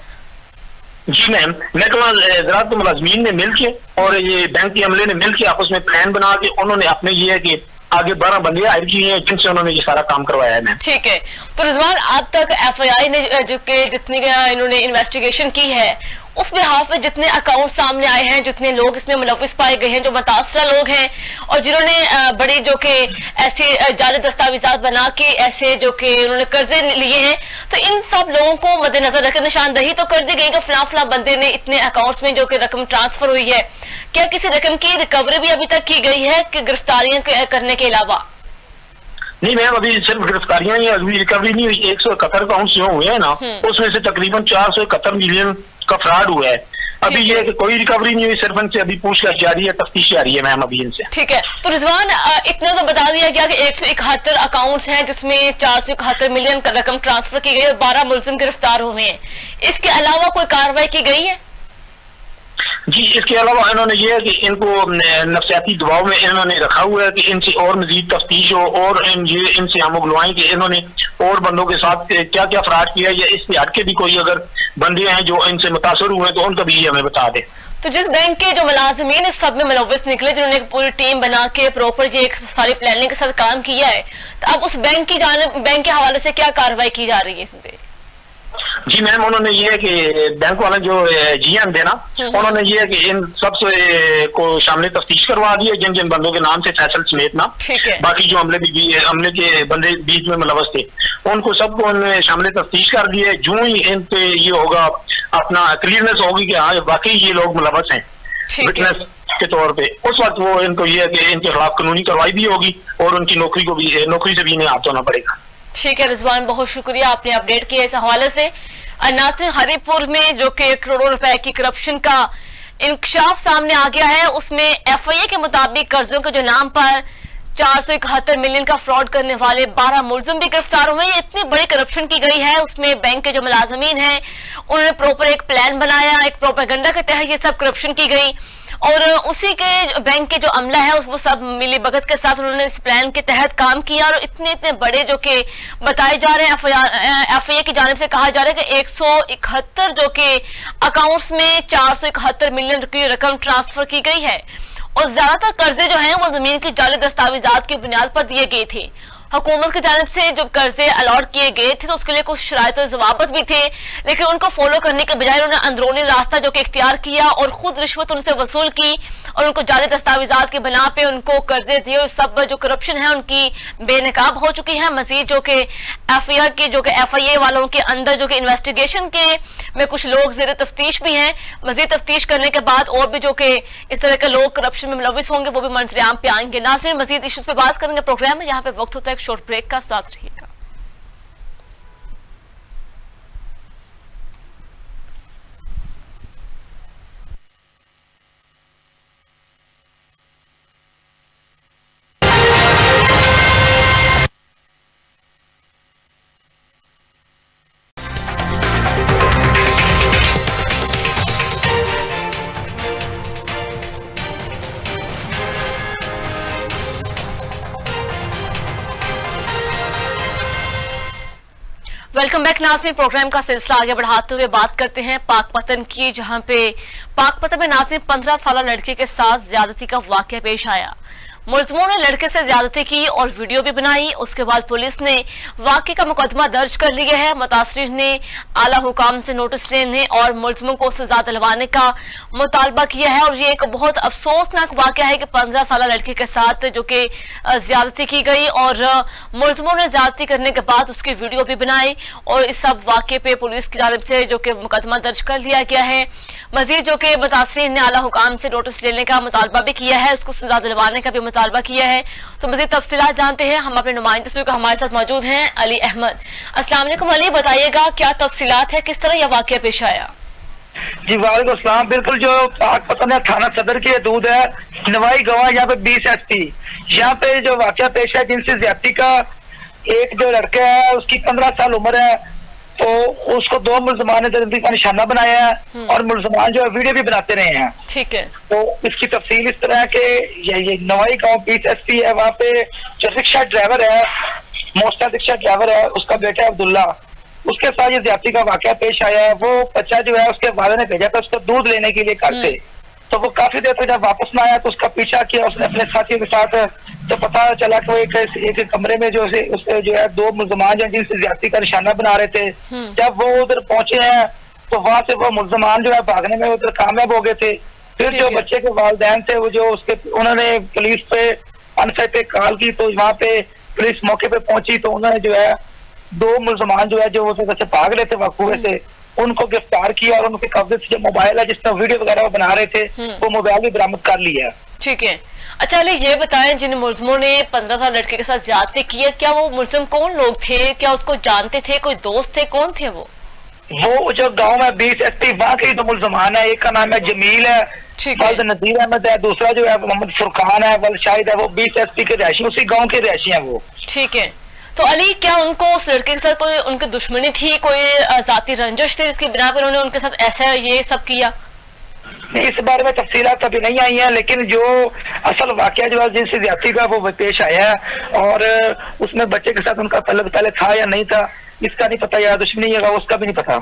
जी मैम, महकमा ज़राअत के मुलाजमीन ने मिलके और ये बैंक के अमले ने मिलके आपस में प्लान बना के उन्होंने अपने ये है कि आगे 12 बंदे हायर किए हैं जिनसे उन्होंने ये सारा काम करवाया है। ठीक है, तो रिजवान अब तक FIA ने जितनी इन्होंने इन्वेस्टिगेशन की है उस बिहाफ में जितने अकाउंट सामने आए हैं, जितने लोग इसमें मुलव्विस पाए गए हैं, जो मुतासरा लोग हैं और जिन्होंने बड़ी जो कि ऐसे जाली दस्तावेजात बना के ऐसे जो कि उन्होंने कर्जे लिए हैं, तो इन सब लोगों को मद्देनजर रखकर निशानदही तो कर दी गई कि फला बंदे ने इतने अकाउंट्स में जो कि रकम ट्रांसफर हुई है। क्या किसी रकम की रिकवरी भी अभी तक की गई है कि गिरफ्तारियां करने के अलावा? नहीं मैम, अभी सिर्फ गिरफ्तारियां ही, अभी रिकवरी नहीं हुई। 171 अकाउंट जो हुए हैं ना, उसमें से तकरीबन 471 मिलियन का फ्रॉड हुआ है। अभी ये कि कोई रिकवरी नहीं हुई, सिर्फ इनसे अभी पूछताछ जारी है, तफ्तीश जारी है मैम अभी इनसे। ठीक है, तो रिजवान इतना तो बता दिया गया कि 171 अकाउंट्स हैं जिसमें 471 मिलियन का रकम ट्रांसफर की गई और 12 मुलजिम गिरफ्तार हुए हैं। इसके अलावा कोई कार्रवाई की गई है? जी, इसके अलावा इन्होंने ये है कि इनको नफसियाती दबाव में इन्होंने रखा हुआ है कि इनसे और मजीद तफ्तीश हो और इनसे हम उगलवाएं कि इन्होंने और बंदों के साथ क्या क्या फ्रॉड किया या इससे हट के भी कोई अगर बंदे हैं जो इनसे मुतासर हुए तो उनका भी हमें बता दें। तो जिस बैंक के जो मुलाजमीन इस सब में मुलव्विस निकले, जिन्होंने एक पूरी टीम बना के प्रॉपर ये एक सारी प्लानिंग के साथ काम किया है, तो अब उस बैंक के हवाले से क्या कार्रवाई की जा रही है इसमें? जी मैम, उन्होंने ये है कि बैंक वाले जो GM थे ना, उन्होंने ये है कि इन सबसे को शामिल तफ्तीश करवा दी है, जिन जिन बंदों के नाम से फैसल समेत ना, बाकी जो अमले के बंदे बीच में मुलव्वस थे उनको सबको उन्होंने शामिल तफ्तीश कर दी है। जो ही इन पे ये होगा अपना क्लियरनेस होगी कि हाँ वाकई ये लोग मुलव्वस हैं विटनेस के तौर पे, उस वक्त वो इनको ये है कि इनके खिलाफ कानूनी कार्रवाई भी होगी और उनकी नौकरी से भी इन्हें हाथ धोना पड़ेगा। ठीक है रिजवान, बहुत शुक्रिया आपने अपडेट किया इस हवाले से। नासिर, हरिपुर में जो कि करोड़ों रुपए की करप्शन का इंकशाफ सामने आ गया है, उसमें FIA के मुताबिक कर्जों के जो नाम पर 471 मिलियन का फ्रॉड करने वाले 12 मुलजिम भी गिरफ्तार हुए। ये इतनी बड़ी करप्शन की गई है, उसमें बैंक के जो मुलाजमीन हैं उन्होंने प्रॉपर एक प्लान बनाया, एक प्रोपेगेंडा के तहत ये सब करप्शन की गई और उसी के बैंक के जो अमला है वो सब मिली भगत के साथ उन्होंने इस प्लान के तहत काम किया और इतने बड़े जो कि बताए जा रहे हैं FIA की जानिब से कहा जा रहा है कि 171 जो कि अकाउंट्स में 471 मिलियन की रकम ट्रांसफर की गई है और ज्यादातर कर्जे जो हैं वो जमीन की जाली दस्तावेजात की बुनियाद पर दिए गए थे। हुकूमत की जानिब से जब कर्जे अलॉट किए गए थे तो उसके लिए कुछ शराइत और ज़वाबित भी थे, लेकिन उनको फॉलो करने के बजाय उन्होंने अंदरूनी रास्ता जो कि इख्तियार किया और खुद रिश्वत उनसे वसूल की और उनको जाली दस्तावेजात के बना पे उनको कर्जे दिए और सब जो करप्शन है उनकी बेनकाब हो चुकी है। मजीद जो कि FIA वालों के अंदर जो कि इन्वेस्टिगेशन के में कुछ लोग ज़ेर तफ्तीश भी हैं, मजीद तफ्तीश करने के बाद और भी जो कि इस तरह के लोग करप्शन में मुलव्विस होंगे वो भी मंजरेआम पे आएंगे। नाज़रीन, मजीद इश्यूज पे बात करेंगे प्रोग्राम में, यहाँ पे वक्त होता है शॉर्ट ब्रेक का, साथ रहिएगा। वेलकम बैक नाज़रीन। प्रोग्राम का सिलसिला आगे बढ़ाते हुए बात करते हैं पाकपतन की, जहां पे पाकपतन में नाज़रीन 15 साल लड़के के साथ ज्यादती का वाकया पेश आया। मुलजमों ने लड़के से ज्यादती की और वीडियो भी बनाई। उसके बाद पुलिस ने वाकये का मुकदमा दर्ज कर लिया है। मुतासरीन ने आला हुकाम से नोटिस लेने और मुलजमों को सजा दिलवाने का मुतालबा किया है। और ये एक बहुत अफसोसनाक वाकया है कि 15 साल लड़के के साथ जो कि ज्यादती की गई और मुलजमों ने ज्यादती करने के बाद उसकी वीडियो भी बनाई और इस सब वाकये पे पुलिस की जानिब से जो कि मुकदमा दर्ज कर लिया गया है। मजीद जो कि मुतासरीन ने आला हुकाम से नोटिस लेने का मुतालबा भी किया है, उसको सजा दिलवाने का भी मुतालबा किया है। तो मजीद तफसीलात जानते हैं, हम अपने नुमाइंदे से हमारे साथ मौजूद हैं अली अहमद। अस्सलाम वालेकुम अली, बताइएगा क्या तफसीलात है, किस तरह यह वाकया पेश आया? जी वालेकुम अस्सलाम। बिल्कुल जो पाकपतन है थाना सदर की हदूद है, नवाई गवाह यहाँ पे 20 SP यहाँ पे जो वाकया पेश है जिनसे ज्यादती का एक जो लड़का है उसकी 15 साल उम्र है, तो उसको 2 मुलजमान ने जल्दी का निशाना बनाया है और मुलजमान जो है वीडियो भी बनाते रहे हैं। ठीक है। तो इसकी तफसील इस तरह है कि ये नवाई गांव 20 SP है, वहाँ पे जो रिक्शा ड्राइवर है, मोस्टा रिक्शा ड्राइवर है, उसका बेटा अब्दुल्ला, उसके साथ ये ज्यादती का वाकया पेश आया है। वो बच्चा जो है उसके वाले ने भेजा था उसको दूध लेने के लिए घर से, तो वो काफी देर तक जब वापस ना आया तो उसका पीछा किया उसने अपने साथियों के साथ। तो पता चला कि वो एक कमरे में जो है 2 मुलजमान जिनसे ज्यादती का निशाना बना रहे थे। जब वो उधर पहुंचे हैं तो वहां से वो मुलजमान जो है भागने में उधर कामयाब हो गए थे। फिर जो बच्चे के वालिदैन थे वो जो उसके उन्होंने पुलिस पे अनसर पे कॉल की, तो वहाँ पे पुलिस मौके पे पहुंची तो उन्होंने जो है 2 मुलजमान जो है जो उसे भाग रहे थे कुएं से, उनको गिरफ्तार किया और उनके कब्जे से जो मोबाइल है जिसमें वीडियो वगैरह वो बना रहे थे वो मोबाइल भी बरामद कर लिया। ठीक है। अच्छा अली, ये बताएं जिन मुलजमों ने 15 साल लड़के के साथ ज्यादती की है, क्या वो मुलजम कौन लोग थे? क्या उसको जानते थे? कोई दोस्त थे? कौन थे वो जो गांव में 20 SP वहाँ के जो मुलजमान है, एक का नाम है जमील है, वल्द नजीर अहमद है, दूसरा जो है मोहम्मद फुरकान है, वल्द शाहिद है, वो 20 SP के रहशी उसी गाँव के रहशी है वो। ठीक है। तो अली, क्या उनको उस लड़के के साथ कोई उनकी दुश्मनी थी, कोई जाती रंजिश थी जिसकी बिना पर उन्होंने उनके साथ ऐसा ये सब किया? इस बारे में तफसीलात अभी नहीं आई है, लेकिन जो असल वाकया जो है जिनसे ज्यादती का वो पेश आया है और उसमें बच्चे के साथ उनका तल्लुक पहले था या नहीं था इसका नहीं पता, या दुश्मनी है उसका भी नहीं पता।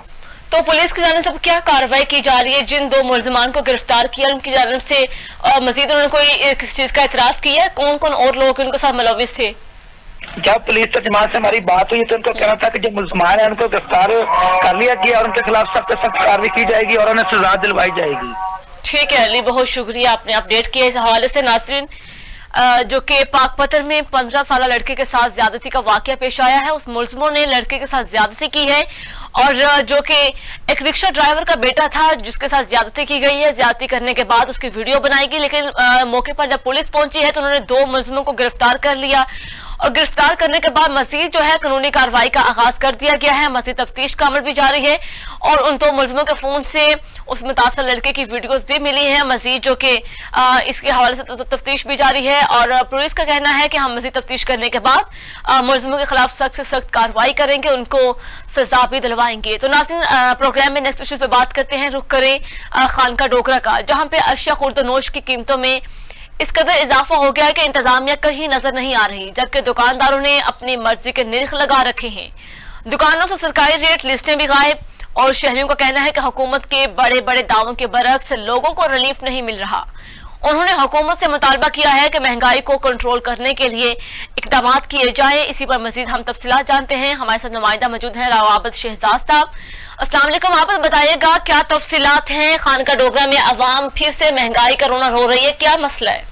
तो पुलिस की जानिब से क्या कार्रवाई की जा रही है? जिन 2 मुलजमान को गिरफ्तार किया उनकी जानिब से मजीद उन्होंने कोई किसी चीज का एतराफ किया है? कौन कौन और लोग उनके साथ मुलविस थे? जब पुलिस तर्जुमान से हमारी बात हुई तो उनको कहना था कि जो मुलजमान है उनको गिरफ्तार कर लिया गया और उनके खिलाफ सख्त कार्रवाई की जाएगी और उन्हें सजा दिलवाई जाएगी। ठीक है अली, बहुत शुक्रिया आपने अपडेट किया इस हवाले से। नाज़रीन, जो कि पाकपतन में 15 साल लड़के के साथ ज्यादती का वाकया पेश आया है, उस मुलजमों ने लड़के के साथ ज्यादती की है और जो कि एक रिक्शा ड्राइवर का बेटा था जिसके साथ ज्यादती की गई है। ज्यादती करने के बाद उसकी वीडियो बनाई गई, लेकिन मौके पर जब पुलिस पहुंची है तो उन्होंने 2 मुलजमों को गिरफ्तार कर लिया और गिरफ्तार करने के बाद मजीद जो है कानूनी कार्रवाई का आगाज कर दिया गया है। मजीद तफ्तीश का अमल भी जारी है और उन 2 मुलजमों के फोन से उस मुतासर लड़के की वीडियोस भी मिली हैं। मजीद जो कि इसके हवाले से तफ्तीश भी जारी है और पुलिस का कहना है कि हम मजीद तफ्तीश करने के बाद मुलजमों के खिलाफ सख्त से सख्त कार्रवाई करेंगे, उनको सजा भी दिलवाएंगे। तो नाज़रीन, प्रोग्राम में नेक्स्ट इश्यू पे बात करते हैं। रुख करें खानका डोगरा का, जहाँ पे अशिया खुर्दनोश की कीमतों में इस कदर इजाफा हो गया है कि इंतजामिया कहीं नजर नहीं आ रही, जबकि दुकानदारों ने अपनी मर्जी के निर्ख लगा रखे हैं। दुकानों से सरकारी रेट लिस्टें भी गायब और शहरियों का कहना है कि हुकूमत के बड़े बड़े दावों के बरक्स लोगों को रिलीफ नहीं मिल रहा। उन्होंने हुकूमत से मुतालबा किया है कि महंगाई को कंट्रोल करने के लिए इकदाम किए जाए। इसी पर मजीद हम तफसीलात जानते हैं। हमारे साथ नुमाइंदा मौजूद है राव शहजाद साहब। अस्सलाम वालेकुम, आप बताइएगा क्या तफसीलात हैं? खानका डोगरा में अवाम फिर से महंगाई का रोना रो रही है, क्या मसला है?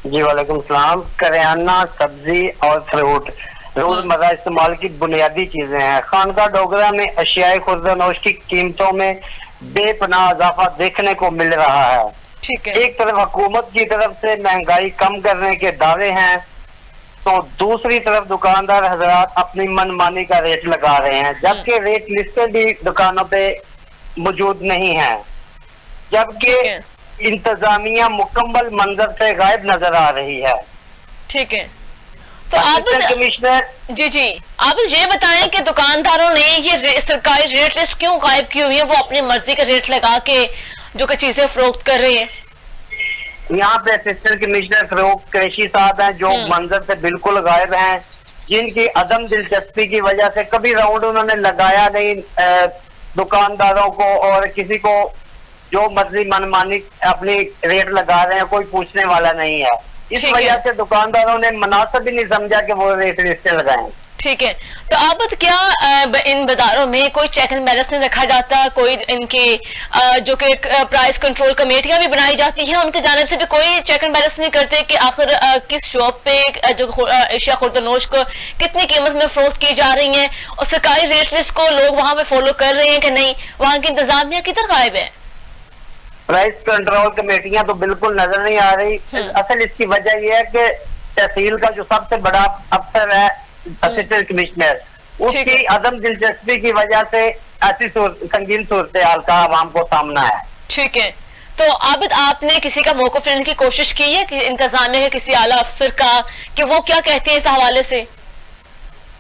जी वालेकुम सलाम। करियाना, सब्जी और फ्रूट रोजमर्रा इस्तेमाल की बुनियादी चीजें हैं। खानका डोगरा में अशियाए खुर्दनोश की कीमतों में बेपनाह इजाफा देखने को मिल रहा है। ठीक है। एक तरफ हुकूमत की तरफ से महंगाई कम करने के दावे हैं तो दूसरी तरफ दुकानदार हजरात अपनी मनमानी का रेट लगा रहे हैं, जबकि रेट लिस्टें भी दुकानों पे मौजूद नहीं है, जबकि इंतजामिया मुकम्मल मंजर से गायब नजर आ रही है। ठीक है। तो आप कमिश्नर जी आप ये बताएं कि दुकानदारों ने ये सरकारी रेट लिस्ट क्यों गायब की हुई है? वो अपनी मर्जी का रेट लगा के जो कि चीजें फरोख्त कर रहे हैं। यहाँ पे असिस्टेंट कमिश्नर फरोख्त कैशी साहब हैं जो मंजर से बिल्कुल गायब हैं। जिनकी अदम दिलचस्पी की वजह से कभी राउंड उन्होंने लगाया नहीं दुकानदारों को, और किसी को जो मर्जी मनमानी अपनी रेट लगा रहे हैं कोई पूछने वाला नहीं है। इस वजह से दुकानदारों ने मुनासिब ही नहीं समझा कि वो रेट लिस्टें लगाएं। ठीक है, तो अब क्या इन बाजारों में कोई चेक एंड बैलेंस नहीं रखा जाता? कोई इनके जो कि प्राइस कंट्रोल कमेटियां भी बनाई जाती हैं, उनके जानिब से भी कोई चेक एंड बैलेंस नहीं करते कि आखिर किस शॉप पे जो एशिया खुर्दनोश को कितनी कीमत में फरोख्त की जा रही है, और सरकारी रेट लिस्ट को लोग वहां पे फॉलो कर रहे हैं कि नहीं? वहां की इंतजामिया किधर गायब है? प्राइस कंट्रोल कमेटियां तो बिल्कुल नजर नहीं आ रही। असल इसकी वजह यह है कि तहसील का जो सबसे बड़ा अफसर है असिस्टेंट कमिश्नर, उसकी अदम दिलचस्पी की वजह से ऐसी संगीन सूरत हाल का आवाम को सामना है। ठीक है, तो आबिद आपने किसी का मौक़िफ़ लेने की कोशिश की है कि इंतजामिया है किसी आला अफसर का, कि वो क्या कहते हैं इस हवाले से?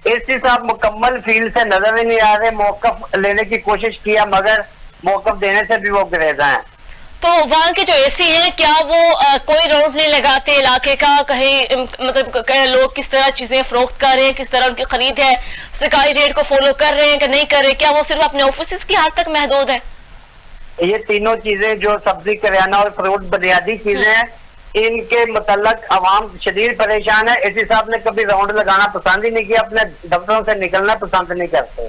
एसपी साहब मुकम्मल फील्ड से नजर ही नहीं आ रहे। मौक़िफ़ लेने की कोशिश किया मगर मौक़िफ़ देने से भी वो गुरेज़ा हैं। तो वहाँ के जो एसी हैं क्या वो कोई रोक नहीं लगाते इलाके का? कहीं मतलब लोग किस तरह चीजें फरोख्त कर रहे हैं, किस तरह उनकी खरीद है, सरकारी रेट को फॉलो कर रहे हैं कि नहीं कर रहे? क्या वो सिर्फ अपने ऑफिस की हद तक महदूद है? ये तीनों चीजें जो सब्जी करियाना और फ्रूट बुनियादी चीजें हैं, इनके मुतल्लक अवाम शदीद परेशान है। एसी साहब ने कभी राउंड लगाना पसंद ही नहीं किया, अपने दफ्तरों से निकलना पसंद नहीं करते।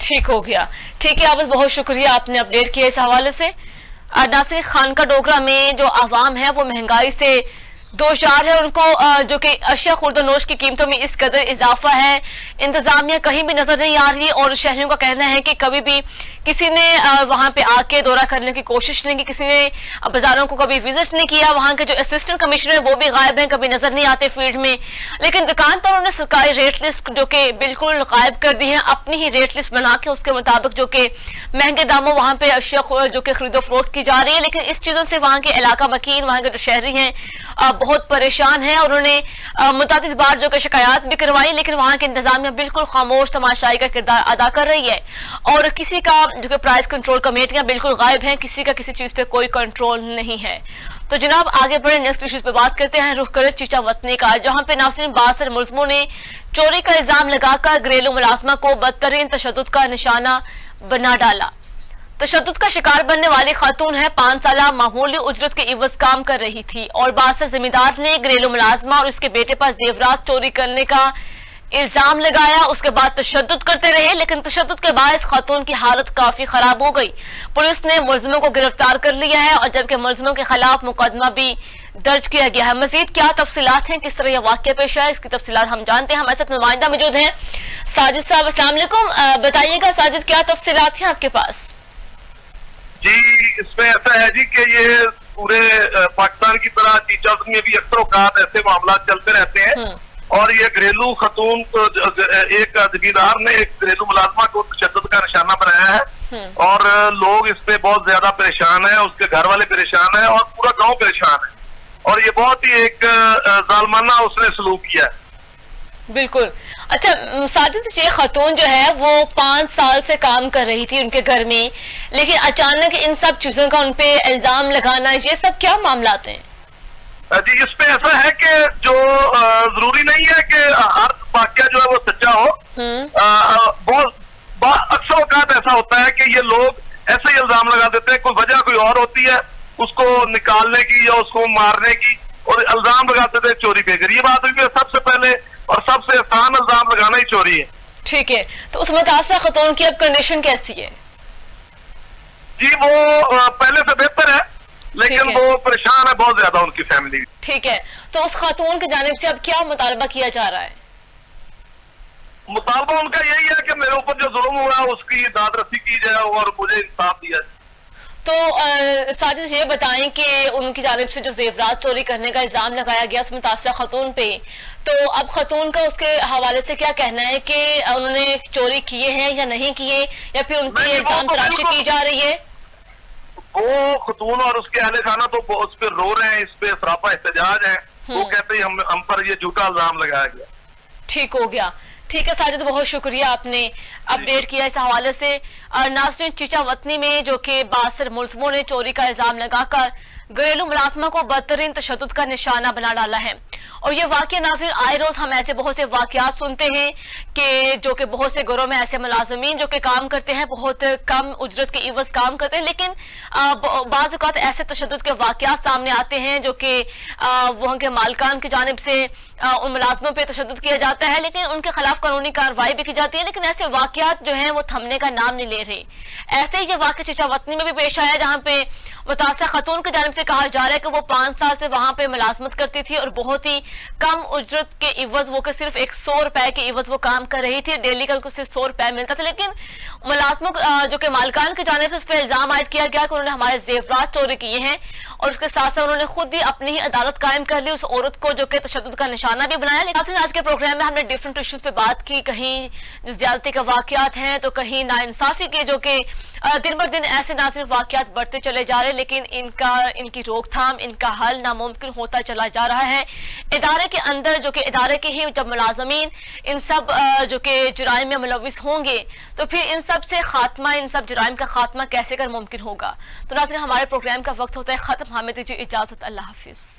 ठीक हो गया, ठीक है आबिद, बहुत शुक्रिया आपने अपडेट किया इस हवाले से। नासिर खानका डोगरा में जो आवाम है वो महंगाई से दोचार है, उनको जो कि अशिया खुर्दनोश की कीमतों में इस कदर इजाफा है, इंतजामिया कहीं भी नजर नहीं आ रही है, और शहरियों का कहना है कि कभी भी किसी ने वहां पे आके दौरा करने की कोशिश नहीं की, किसी ने बाजारों को कभी विजिट नहीं किया। वहां के जो असिस्टेंट कमिश्नर है वो भी गायब हैं, कभी नजर नहीं आते फील्ड में। लेकिन दुकानदारों ने सरकारी रेट लिस्ट जो कि बिल्कुल गायब कर दी है, अपनी ही रेट लिस्ट बना के उसके मुताबिक जो कि महंगे दामों वहां पे अशिया जो कि खरीदो फरोख्त की जा रही है। लेकिन इस चीजों से वहां के इलाका मकीन, वहां के जो शहरी हैं बहुत परेशान है। उन्होंने मुतादिद बार जो कि शिकायत भी करवाई, लेकिन वहां की इंतजामिया बिल्कुल खामोश तमाशाई का किरदार अदा कर रही है, और किसी का जो कि प्राइस कंट्रोल कमेटियां बिल्कुल गायब हैं, किसी का किसी चीज पे कोई कंट्रोल नहीं है। तो जनाब आगे बढ़े, नेक्स्ट इश्यूज पे बात करते हैं। रुख करें चीचा वतनी का, जहां पे नाज़रीन 62 मुलजमों ने चोरी का इल्जाम लगाकर घरेलू मुलाजमा को बदतरीन तशद्दुद का निशाना बना डाला। तशद्दुद का शिकार बनने वाली खातून है 5 साल मामूली उजरत के इवज काम कर रही थी, और 62 जिम्मेदार ने घरेलू मुलाजमा और उसके बेटे पर जेवरात चोरी करने का इल्जाम लगाया। उसके बाद तशद्दुद करते रहे, लेकिन तशद्दुद के बाद खातून की हालत काफी खराब हो गई। पुलिस ने मुलजिमों को गिरफ्तार कर लिया है, और जबकि मुलजिमों के खिलाफ मुकदमा भी दर्ज किया गया है। मजीद क्या तफसीलात हैं, किस तरह यह वाकया पेश आया, इसकी तफसीलात हम जानते हैं। हमारे साथ नुमाइंदा मौजूद हैं साजिद साहब, अस्सलाम वालेकुम। बताइएगा साजिद, क्या तफसीलात हैं आपके पास? जी, इसमें ऐसा है जी कि ये पूरे पाकिस्तान की तरह चीचा में भी अक्सर औकात ऐसे मामला चलते रहते हैं, और ये घरेलू खतून को एक जमींदार ने एक घरेलू मुलाजमा को तशद्दुद का निशाना बनाया है, और लोग इस पे बहुत ज्यादा परेशान है, उसके घर वाले परेशान है, और पूरा गांव परेशान है, और ये बहुत ही एक जालमाना उसने सलूक किया है। बिल्कुल। अच्छा साजिद, ये खतून जो है वो 5 साल से काम कर रही थी उनके घर में, लेकिन अचानक इन सब चीजों का उनपे इल्जाम लगाना, ये सब क्या मामला हैं? जी, इस पे ऐसा है कि जो जरूरी नहीं है कि हर वाकया जो है वो सच्चा हो। बहुत अक्सर औकात ऐसा होता है कि ये लोग ऐसे ही इल्जाम लगा देते हैं, कोई वजह कोई और होती है उसको निकालने की या उसको मारने की, और इल्जाम लगाते थे चोरी बेगर। ये बात हुई सबसे पहले और सबसे आसान इल्जाम लगाना ही चोरी है। ठीक है, तो उस मुतासरा खतून की अब कंडीशन कैसी है? जी, वो पहले से बेहतर है, लेकिन वो परेशान है बहुत ज्यादा उनकी फैमिली। ठीक है, तो उस खातून की जानिब से अब क्या मुतालबा किया जा रहा है? मुतालबा उनका यही है कि मेरे ऊपर जो जुल्म हुआ उसकी दादरसी की जाए और मुझे इंसाफ दिया जाए। तो साजिद ये बताएं कि उनकी जानिब से जो जेवरात चोरी करने का इल्जाम लगाया गया उस मुतासरा खतून पे, तो अब खतून का उसके हवाले से क्या कहना है कि उन्होंने चोरी किए हैं या नहीं किए, या फिर उनकी इल्जाम तराशी की जा रही है? वो खतून और उसके अहले खाना तो उस पर रो रहे हैं, इस पे सरापा एहतजाज है। वो कहते हैं हम पर ये झूठा इल्जाम लगाया गया। ठीक हो गया, ठीक है साजिद, बहुत शुक्रिया आपने अपडेट किया इस हवाले से। नाज़रीन, चीचा वतनी में जो कि 62 मुलजिमों ने चोरी का इल्जाम लगाकर घरेलू मुलाजमा को बदतरीन तशद्दुद का निशाना बना डाला है, और ये वाकया नाज़रीन आए रोज हम ऐसे बहुत से वाकयात सुनते हैं कि जो कि बहुत से घरों में ऐसे मुलाजमीन जो कि काम करते हैं, बहुत कम उजरत के इवज काम करते हैं, लेकिन बाज़ औक़ात ऐसे तशद्दुद के वाकयात सामने आते हैं जो कि वहाँ के मालिकान की जानिब से उन मुलाजमों पर तशद्दुद किया जाता है, लेकिन उनके खिलाफ कानूनी कार्रवाई भी की जाती है, लेकिन ऐसे वाकयात जो हैं वो थमने का नाम नहीं ले रहे। ऐसे ही ये वाकया चिचावतनी में भी पेश आया, जहाँ पे मुतासरा खतून की जानिब से कहा जा रहा है कि वो 5 साल से वहां पे मुलाजमत करती थी और बहुत ही कम उजरत के इवज, वो कि सिर्फ 100 रुपए के इवज वो काम कर रही थी, डेली का उनको सिर्फ 100 रुपए मिलता था। लेकिन मुलाजमों जो कि मालिकान की जानिब से उस पर इल्जाम आयद किया गया कि उन्होंने हमारे जेवरात चोरी किए हैं, और उसके साथ साथ उन्होंने खुद ही अपनी ही अदालत कायम कर ली, उस औरत को जो कि तशद्दुद का निशाना भी बनाया। लेकिन आज के प्रोग्राम में हमने डिफरेंट इश्यूज पे बात की, कहीं ज्यादती के वाकयात हैं तो कहीं नाइंसाफी के, जो कि दिन ब दिन ऐसे नाज़रीन वाकयात बढ़ते चले जा रहे हैं, लेकिन इनकी रोकथाम, इनका हल नामुमकिन होता चला जा रहा है। इदारे के अंदर जो कि इदारे के ही जब मुलाजमीन इन सब जो कि जुराइम में मुलविस होंगे तो फिर इन सब से खात्मा, इन सब जुराइम का खात्मा कैसे कर मुमकिन होगा। तो नाज़रीन हमारे प्रोग्राम का वक्त होता है खत्म, हमें दीजिए इजाजत, अल्लाह हाफिज।